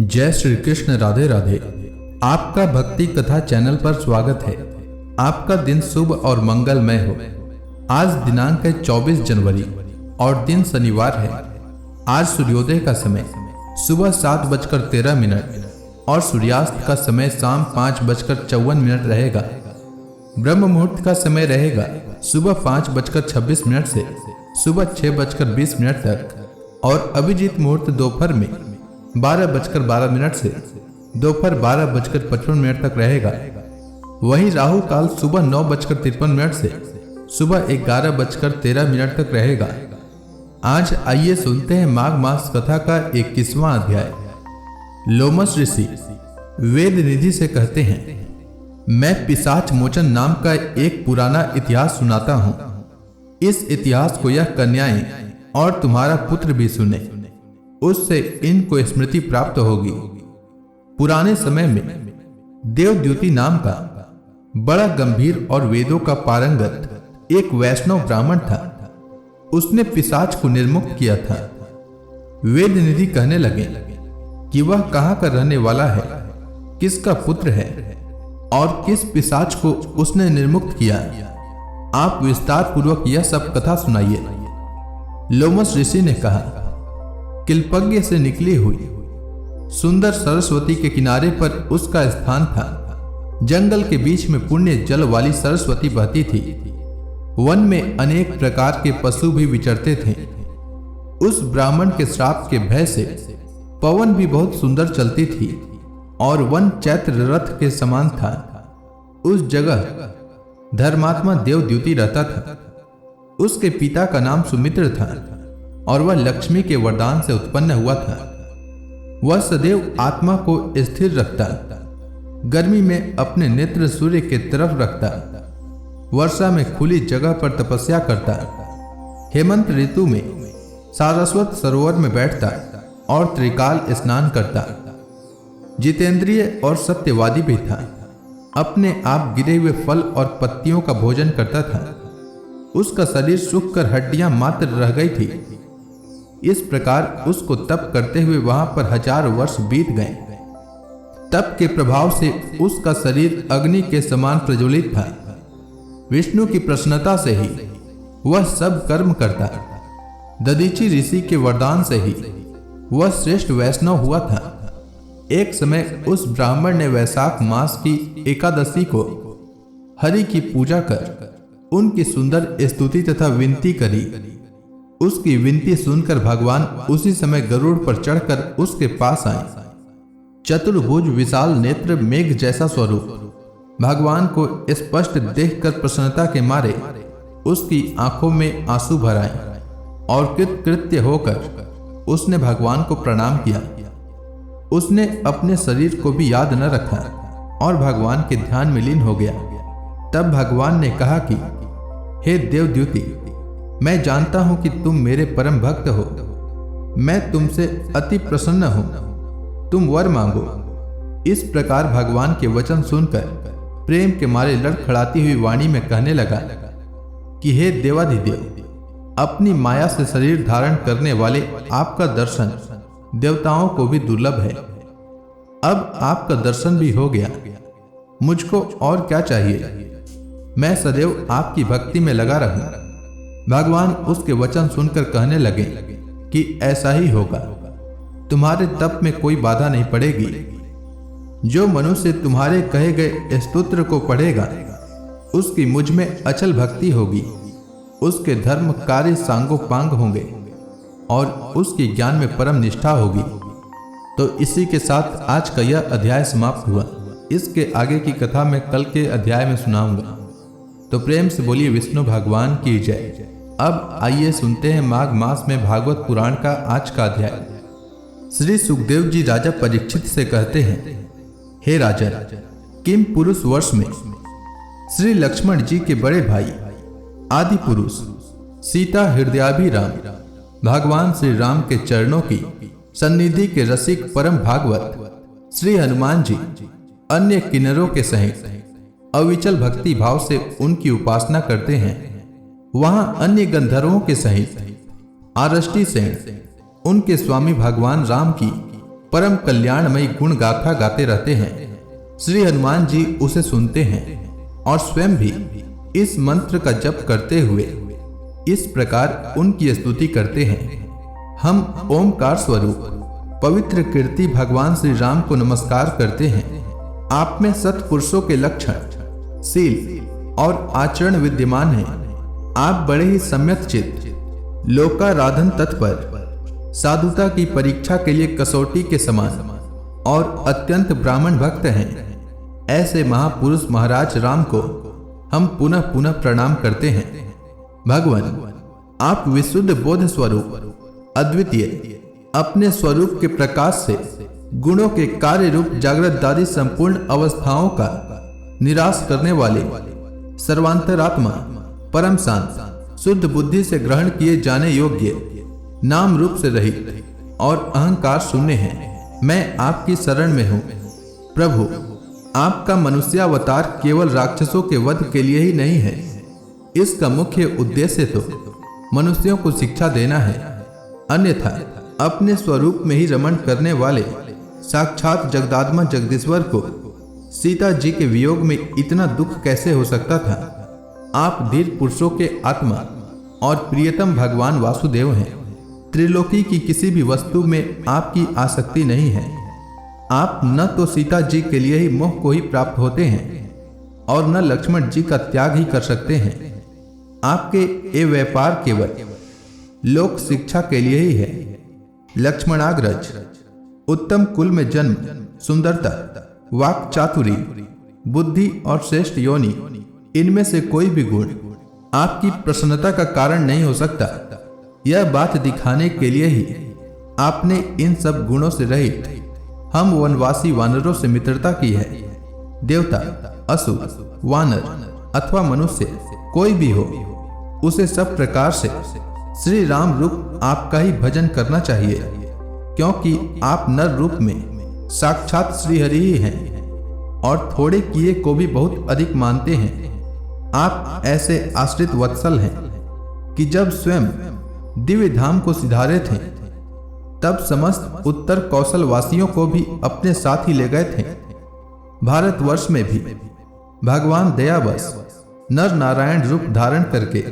जय श्री कृष्ण। राधे राधे। आपका भक्ति कथा चैनल पर स्वागत है। आपका दिन शुभ और मंगलमय हो। आज दिनांक है 24 जनवरी और दिन शनिवार है। आज सूर्योदय का समय सुबह 7:13 और सूर्यास्त का समय शाम 5:54 रहेगा। ब्रह्म मुहूर्त का समय रहेगा सुबह 5:26 से सुबह 6:20 तक और अभिजीत मुहूर्त दोपहर में 12:12 से दोपहर 12:55 तक रहेगा। वहीं राहु काल सुबह 9:53 से सुबह 11:13 तक रहेगा। आज आइए सुनते हैं माघ मास कथा का 21वां अध्याय। लोमस ऋषि वेद निधि से कहते हैं, मैं पिशाच मोचन नाम का एक पुराना इतिहास सुनाता हूं। इस इतिहास को यह कन्याएं और तुम्हारा पुत्र भी सुने, उससे इनको स्मृति प्राप्त होगी। पुराने समय में देवद्युति नाम का बड़ा गंभीर और वेदों का पारंगत एक वैष्णव ब्राह्मण था। उसने पिशाच को निर्मुक्त किया था। वेद निधि कहने लगे कि वह कहाँ का रहने वाला है, किसका पुत्र है और किस पिशाच को उसने निर्मुक्त किया। आप विस्तार पूर्वक यह सब कथा सुनाइए। लोमस ऋषि ने कहा, किल्पज्ञ से निकली हुई सुंदर सरस्वती के किनारे पर उसका स्थान था। जंगल के बीच में पुण्य जल वाली सरस्वती बहती थी। वन में अनेक प्रकार के पशु भी विचरते थे। उस ब्राह्मण के श्राप के भय से पवन भी बहुत सुंदर चलती थी और वन चैत्र रथ के समान था। उस जगह धर्मात्मा देवद्युति रहता था। उसके पिता का नाम सुमित्र था और वह लक्ष्मी के वरदान से उत्पन्न हुआ था। वह सदैव आत्मा को स्थिर रखता, गर्मी में अपने नेत्र सूर्य के तरफ रखता, वर्षा में खुली जगह पर तपस्या करता, हेमंत ऋतु में सारस्वत सरोवर में बैठता और त्रिकाल स्नान करता। जितेंद्रिय और सत्यवादी भी था। अपने आप गिरे हुए फल और पत्तियों का भोजन करता था। उसका शरीर सूख कर हड्डियां मात्र रह गई थी। इस प्रकार उसको तप करते हुए वहां पर 1000 वर्ष बीत गए। तप के प्रभाव से उसका शरीर अग्नि के समान प्रज्वलित था। विष्णु की प्रसन्नता से ही वह सब कर्म करता। दधीचि ऋषि के वरदान से ही वह श्रेष्ठ वैष्णव हुआ था। एक समय उस ब्राह्मण ने वैशाख मास की एकादशी को हरि की पूजा कर उनकी सुंदर स्तुति तथा विनती करी। उसकी विनती सुनकर भगवान उसी समय गरुड़ पर चढ़कर उसके पास आए। चतुर्भुज विशाल नेत्र मेघ जैसा स्वरूप भगवान को स्पष्ट देखकर प्रसन्नता के मारे उसकी आंखों में आंसू भर आए और कृतकृत्य होकर उसने भगवान को प्रणाम किया। उसने अपने शरीर को भी याद न रखा और भगवान के ध्यान में लीन हो गया। तब भगवान ने कहा कि हे देवद्युति, मैं जानता हूं कि तुम मेरे परम भक्त हो। मैं तुमसे अति प्रसन्न हूं। तुम वर मांगो। इस प्रकार भगवान के वचन सुनकर प्रेम के मारे लड़खड़ाती हुई वाणी में कहने लगा कि हे देवाधिदेव, अपनी माया से शरीर धारण करने वाले आपका दर्शन देवताओं को भी दुर्लभ है। अब आपका दर्शन भी हो गया, मुझको और क्या चाहिए। मैं सदैव आपकी भक्ति में लगा रहूं। भगवान उसके वचन सुनकर कहने लगे कि ऐसा ही होगा। तुम्हारे तप में कोई बाधा नहीं पड़ेगी। जो मनुष्य तुम्हारे कहे गए स्तोत्र को पढ़ेगा उसकी मुझ में अचल भक्ति होगी। उसके धर्म कार्य सांगोपांग होंगे और उसकी ज्ञान में परम निष्ठा होगी। तो इसी के साथ आज का यह अध्याय समाप्त हुआ। इसके आगे की कथा मैं कल के अध्याय में सुनाऊंगा। तो प्रेम से बोलिए विष्णु भगवान की जय। अब आइए सुनते हैं माघ मास में भागवत पुराण का आज का अध्याय। श्री सुखदेव जी राजा परीक्षित से कहते हैं, हे राजन, किम पुरुष वर्ष में श्री लक्ष्मण जी के बड़े भाई आदि पुरुष सीता हृदयाभिराम भगवान श्री राम के चरणों की सन्निधि के रसिक परम भागवत श्री हनुमान जी अन्य किन्नरों के सहित अविचल भक्ति भाव से उनकी उपासना करते हैं। वहां अन्य गंधर्वों के सहित आरष्टि सेन उनके स्वामी भगवान राम की परम कल्याणमयी गुण गाथा गाते रहते हैं। श्री हनुमान जी उसे सुनते हैं और स्वयं भी इस मंत्र का जप करते हुए इस प्रकार उनकी स्तुति करते हैं। हम ओमकार स्वरूप पवित्र कीर्ति भगवान श्री राम को नमस्कार करते हैं। आप में सत्पुरुषों के लक्षण, शील और आचरण विद्यमान हैं। आप बड़े ही सम्यक चित्त, लोकाराधन तत्पर, साधुता की परीक्षा के लिए कसौटी के समान और अत्यंत ब्राह्मण भक्त हैं। ऐसे महापुरुष महाराज राम को हम पुनः पुनः प्रणाम करते हैं। भगवान, आप विशुद्ध बोध स्वरूप, अद्वितीय, अपने स्वरूप के प्रकाश से गुणों के कार्य रूप जागृत आदि संपूर्ण अवस्थाओं का निराश करने वाले, सर्वांतरात्मा, परम शांत, शुद्ध बुद्धि से ग्रहण किए जाने योग्य, नाम रूप से रहित और अहंकार शून्य हैं। मैं आपकी शरण में हूँ। प्रभु, आपका मनुष्यावतार केवल राक्षसों के वध के लिए ही नहीं है। इसका मुख्य उद्देश्य तो मनुष्यों को शिक्षा देना है। अन्यथा अपने स्वरूप में ही रमण करने वाले साक्षात जगदात्मा जगदीश्वर को सीता जी के वियोग में इतना दुख कैसे हो सकता था। आप धीर पुरुषों के आत्मा और प्रियतम भगवान वासुदेव हैं। त्रिलोकी की किसी भी वस्तु में आपकी आसक्ति नहीं है। आप न तो सीता जी के लिए ही मोह को ही प्राप्त होते हैं और न लक्ष्मण जी का त्याग ही कर सकते हैं। आपके ये व्यापार केवल लोक शिक्षा के लिए ही है। लक्ष्मणाग्रज, उत्तम कुल में जन्म, सुंदरता, वाक चातुरी, बुद्धि और श्रेष्ठ योनि, इनमें से कोई भी गुण आपकी प्रसन्नता का कारण नहीं हो सकता। यह बात दिखाने के लिए ही आपने इन सब गुणों से रहित हम वनवासी वानरों से मित्रता की है। देवता, असुर, वानर अथवा मनुष्य कोई भी हो, उसे सब प्रकार से श्री राम रूप आपका ही भजन करना चाहिए, क्योंकि आप नर रूप में साक्षात श्री हरि ही हैं और थोड़े किए को भी बहुत अधिक मानते हैं। आप ऐसे आश्रित वत्सल हैं कि जब स्वयं दिव्य धाम को सिधारे थे तब समस्त उत्तर कौशल वासियों को भी अपने साथ ही ले गए थे। भारतवर्ष में भी भगवान दयावश नर नारायण रूप धारण करके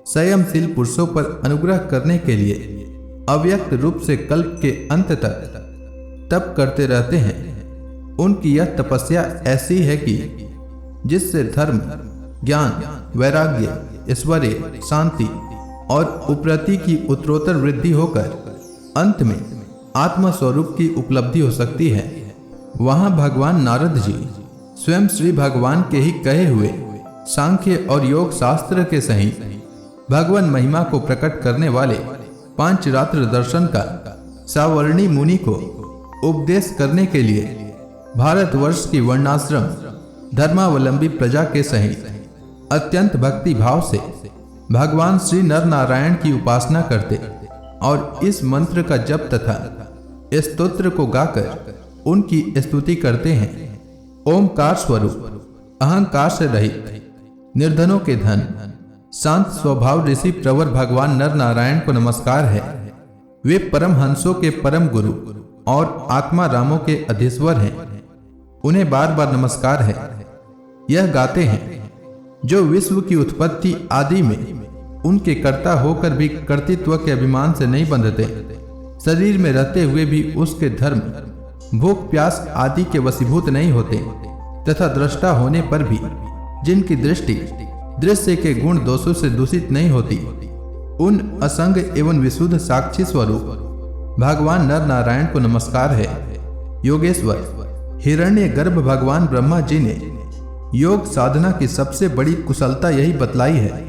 संयमशील पुरुषों पर अनुग्रह करने के लिए अव्यक्त रूप से कल्प के अंत तक तप करते रहते हैं। उनकी यह तपस्या ऐसी है कि जिससे धर्म, ज्ञान, वैराग्य, ऐश्वर्य, शांति और उपरति की उत्तरोत्तर वृद्धि होकर अंत में आत्मा स्वरूप की उपलब्धि हो सकती है। वहां भगवान नारद जी स्वयं श्री भगवान के ही कहे हुए सांख्य और योग शास्त्र के सहित भगवान महिमा को प्रकट करने वाले पांचरात्र दर्शन का सावर्णी मुनि को उपदेश करने के लिए भारतवर्ष की वर्णाश्रम धर्मावलंबी प्रजा के सहित अत्यंत भक्ति भाव से भगवान श्री नर नारायण की उपासना करते और इस मंत्र का जप तथा स्तोत्र को गाकर उनकी स्तुति करते हैं। ओमकार स्वरूप, अहंकार से रहित, निर्धनों के धन, शांत स्वभाव ऋषि प्रवर भगवान नर नारायण को नमस्कार है। वे परम हंसों के परम गुरु और आत्मा रामों के अधीश्वर हैं। उन्हें बार बार नमस्कार है। यह गाते हैं जो विश्व की उत्पत्ति आदि में उनके कर्ता होकर भी कर्तृत्व के अभिमान से नहीं बंधते, शरीर में रहते हुए भी उसके धर्म, भूख प्यास आदि के वशीभूत नहीं होते, तथा दृष्टा होने पर भी जिनकी दृष्टि दृश्य के गुण दोषों से दूषित नहीं होती, उन असंग एवं विशुद्ध साक्षी स्वरूप भगवान नर नारायण को नमस्कार है। योगेश्वर, हिरण्य गर्भ भगवान ब्रह्मा जी ने योग साधना की सबसे बड़ी कुशलता यही बतलाई है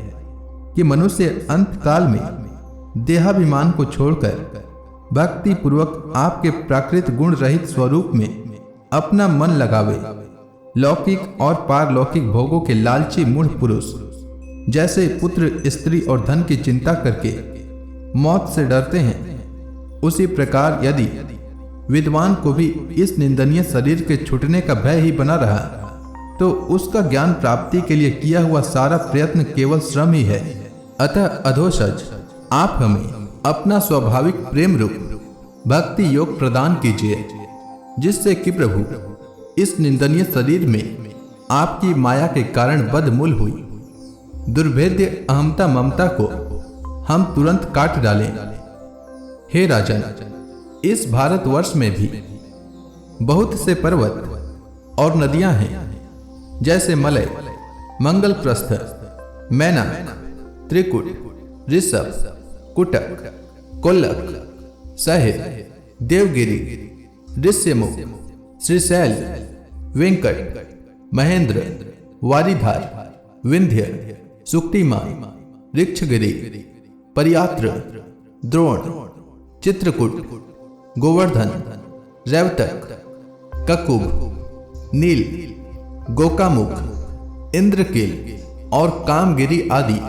कि मनुष्य अंत काल में देहाभिमान को छोड़कर भक्ति पूर्वक आपके प्राकृत गुण रहित स्वरूप में अपना मन लगावे। लौकिक और पारलौकिक भोगों के लालची मूढ़ पुरुष जैसे पुत्र, स्त्री और धन की चिंता करके मौत से डरते हैं, उसी प्रकार यदि विद्वान को भी इस निंदनीय शरीर के छूटने का भय ही बना रहा तो उसका ज्ञान प्राप्ति के लिए किया हुआ सारा प्रयत्न केवल श्रम ही है। अतः अधोसज, आप हमें अपना स्वाभाविक प्रेम रूप भक्ति योग प्रदान कीजिए, जिससे कि प्रभु इस निंदनीय शरीर में आपकी माया के कारण बदमूल हुई दुर्भेद्य अहमता ममता को हम तुरंत काट डालें। हे राजन, इस भारतवर्ष में भी बहुत से पर्वत और नदियां हैं, जैसे मलय, मंगलप्रस्थ, मैनाक, त्रिकुट, ऋषभ, कुटक, कोल्लक, सहित, देवगिरी, ऋष्यमुख, श्रीशैल, वेंकट, महेंद्र, वारीधार, विंध्य, सुक्तिमा, ऋक्षगिरी, परियात्र, द्रोण, चित्रकूट, गोवर्धन, रैवतक, ककुभ, नील, गोकामुख, इंद्रकील और कामगिरी आदि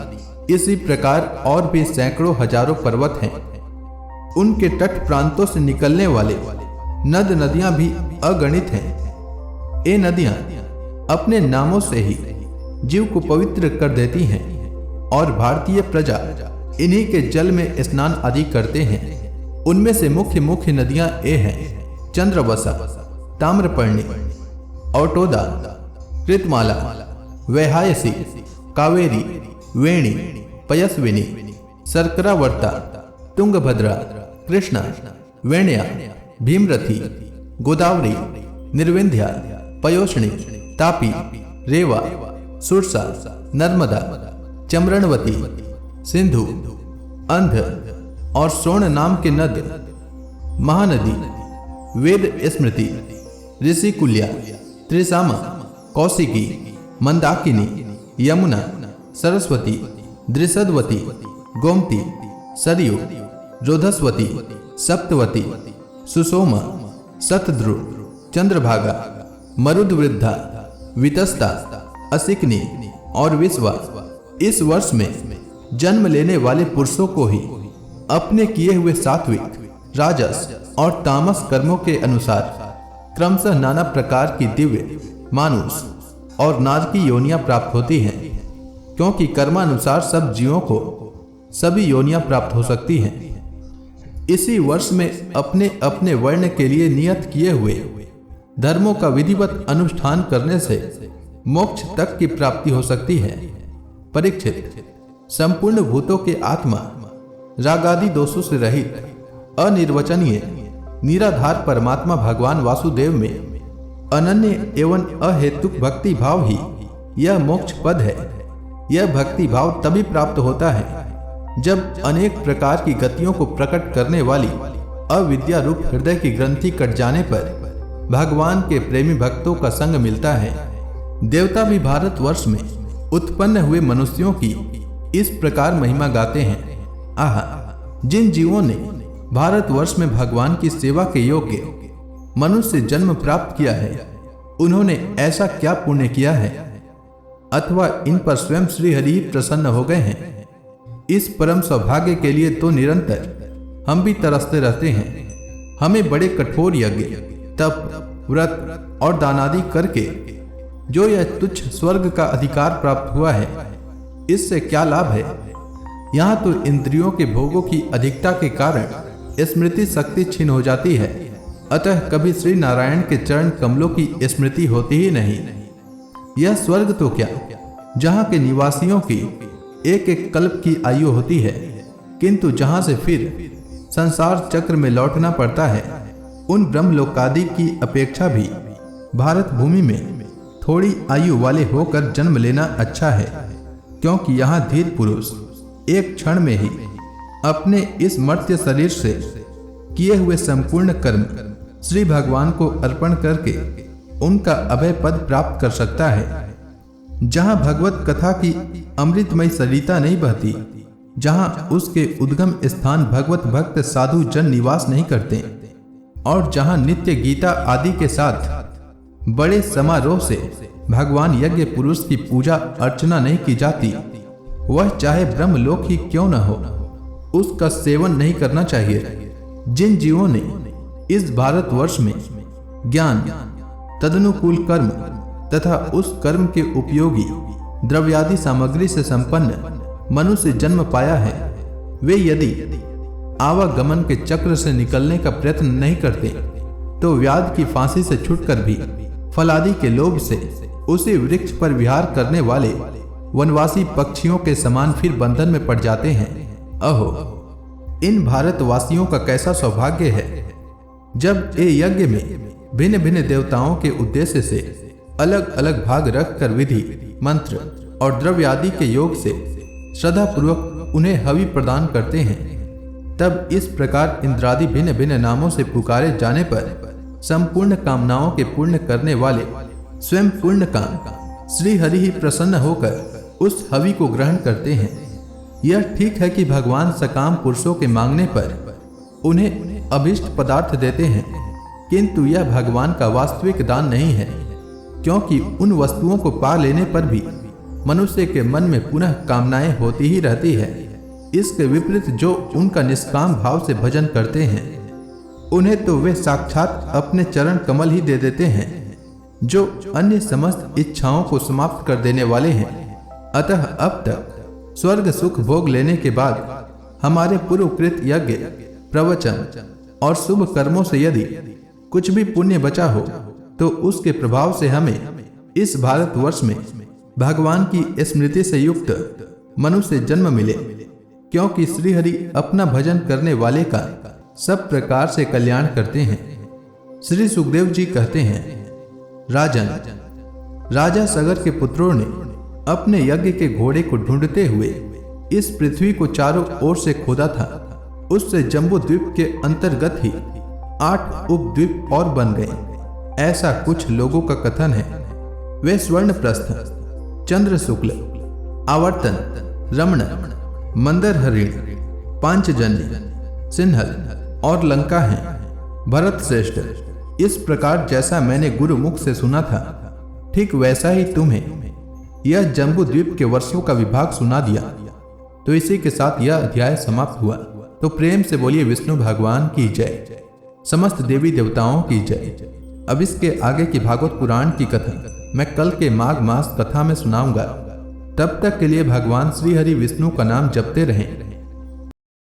इसी प्रकार और भी सैकड़ों हजारों पर्वत हैं। उनके तट प्रांतों से निकलने वाले नद नदियां भी अगणित हैं। ये नदियां अपने नामों से ही जीव को पवित्र कर देती हैं और भारतीय प्रजा इन्हीं के जल में स्नान आदि करते हैं। उनमें से मुख्य मुख्य नदियां ये हैं: चंद्रवसा, ताम्रपर्णी, औटोदा, कृतमाला, वैहायसी, कावेरी, वेणी, पयस्विनी, सर्करावर्ता, तुंगभद्रा, कृष्णा, वेण्या, भीमरथी, गोदावरी, निर्विंध्या, पयोष्णी, तापी, रेवा, सुरसा, नर्मदा, चमरणवती, सिंधु, अंध और सोण नाम के नद, महानदी, वेद स्मृति, ऋषिकुल्या, त्रिसामा, कौशिकी, मंदाकिनी, यमुना, सरस्वती, दृषदवती, गोमती, सरयू, रोधस्वती, सप्तवती, सुसोमा, शतद्रु, चंद्रभागा, मरुदवृद्धा, वितस्ता, असिकनी और विश्वा इस वर्ष में जन्म लेने वाले पुरुषों को ही अपने किए हुए सात्विक, राजस और तामस कर्मों के अनुसार क्रमशः नाना प्रकार की दिव्य, मानुष और नारकी योनियां प्राप्त होती हैं, क्योंकि कर्मानुसार सब जीवों को सभी योनियां प्राप्त हो सकती हैं। इसी वर्ष में अपने अपने वर्ण के लिए नियत किए हुए धर्मों का विधिवत अनुष्ठान करने से मोक्ष तक की प्राप्ति हो सकती है। परीक्षित, संपूर्ण भूतों के आत्मा रागादि दोषों से रहित अनिर्वचनीय निराधार परमात्मा भगवान वासुदेव में अनन्य एवं अहेतुक भक्ति भाव ही यह मोक्ष पद है। यह भक्ति भाव तभी प्राप्त होता है जब अनेक प्रकार की गतियों को प्रकट करने वाली अविद्या रूप हृदय की ग्रंथि कट जाने पर भगवान के प्रेमी भक्तों का संग मिलता है। देवता भी भारतवर्ष में उत्पन्न हुए मनुष्यों की इस प्रकार महिमा गाते हैं। आह, जिन जीवों ने भारतवर्ष में भगवान की सेवा के योग्य मनुष्य जन्म प्राप्त किया है, उन्होंने ऐसा क्या पुण्य किया है, अथवा इन पर स्वयं श्री हरि प्रसन्न हो गए हैं। इस परम सौभाग्य के लिए तो निरंतर हम भी तरसते रहते हैं। हमें बड़े कठोर यज्ञ, तप, व्रत और दानादि करके जो यह तुच्छ स्वर्ग का अधिकार प्राप्त हुआ है, इससे क्या लाभ है। यहाँ तो इंद्रियों के भोगों की अधिकता के कारण स्मृति शक्ति छीन हो जाती है। अतः कभी श्री नारायण के चरण कमलों की स्मृति होती ही नहीं। यह स्वर्ग तो क्या, जहाँ के निवासियों की एक एक कल्प की आयु होती है, किंतु जहाँ से फिर संसार चक्र में लौटना पड़ता है, उन ब्रह्मलोकादि की अपेक्षा भी भारत भूमि में थोड़ी आयु वाले होकर जन्म लेना अच्छा है, क्योंकि यहाँ धीर पुरुष एक क्षण में ही अपने इस मर्त्य शरीर से किए हुए संपूर्ण कर्म श्री भगवान को अर्पण करके उनका अभय पद प्राप्त कर सकता है। जहाँ भगवत कथा की अमृतमय सरिता नहीं बहती, जहाँ उसके उद्गम स्थान भगवत भक्त साधु जन निवास नहीं करते, और जहाँ नित्य गीता आदि के साथ बड़े समारोह से भगवान यज्ञ पुरुष की पूजा अर्चना नहीं की जाती, वह चाहे ब्रह्मलोक ही क्यों न हो, उसका सेवन नहीं करना चाहिए। जिन जीवों ने इस भारतवर्ष में ज्ञान, तदनुकूल कर्म तथा उस कर्म के उपयोगी द्रव्यादि सामग्री से संपन्न मनुष्य जन्म पाया है, वे यदि आवागमन के चक्र से निकलने का प्रयत्न नहीं करते तो व्याध की फांसी से छूटकर भी फलादि के लोभ से उसी वृक्ष पर विहार करने वाले वनवासी पक्षियों के समान फिर बंधन में पड़ जाते हैं। अहो, इन भारतवासियों का कैसा सौभाग्य है जब ये यज्ञ में भिन्न भिन्न देवताओं के उद्देश्य से अलग अलग भाग रखकर विधि, मंत्र और द्रव्य आदि के योग से श्रद्धा पूर्वक उन्हें हवि प्रदान करते हैं। तब इस प्रकार इंद्रादि भिन्न भिन्न नामों से पुकारे जाने पर संपूर्ण कामनाओं के पूर्ण करने वाले स्वयं पूर्ण काम श्री हरि ही प्रसन्न होकर उस हवि को ग्रहण करते हैं। यह ठीक है कि भगवान सकाम पुरुषों के मांगने पर उन्हें अभिष्ट पदार्थ देते हैं, किंतु यह भगवान का वास्तविक दान नहीं है, क्योंकि उन वस्तुओं को पा लेने पर भी मनुष्य के मन में पुनः कामनाएं होती ही रहती है। इसके विपरीत जो उनका निष्काम भाव से भजन करते हैं उन्हें तो वे साक्षात अपने चरण कमल ही दे देते हैं, जो अन्य समस्त इच्छाओं को समाप्त कर देने वाले हैं। अतः अब तक स्वर्ग सुख भोग लेने के बाद हमारे पूर्वकृत यज्ञ, प्रवचन और शुभ कर्मों से यदि कुछ भी पुण्य बचा हो तो उसके प्रभाव से हमें इस भारतवर्ष में भगवान की स्मृति से युक्त मनुष्य जन्म मिले, क्योंकि श्रीहरि अपना भजन करने वाले का सब प्रकार से कल्याण करते हैं। श्री सुखदेव जी कहते हैं, राजन, राजा सगर के पुत्रों ने अपने यज्ञ के घोड़े को ढूंढते हुए इस पृथ्वी को चारों ओर से खोदा था। उससे जम्बू द्वीप के अंतर्गत ही 8 उपद्वीप और बन गए, ऐसा कुछ लोगों का कथन है। वे स्वर्णप्रस्थ, चंद्र शुक्ल, आवर्तन, रमण, मंदर हरिण, पांचजन्य, सिन्हल और लंका हैं। भरत श्रेष्ठ, इस प्रकार जैसा मैंने गुरु मुख से सुना था ठीक वैसा ही तुम्हें यह जम्बू द्वीप के वर्षों का विभाग सुना दिया। तो इसी के साथ यह अध्याय समाप्त हुआ। तो प्रेम से बोलिए विष्णु भगवान की जय, समस्त देवी देवताओं की जय। अब इसके आगे की भागवत पुराण की कथा मैं कल के माघ मास कथा में सुनाऊंगा। तब तक के लिए भगवान श्री हरि विष्णु का नाम जपते रहें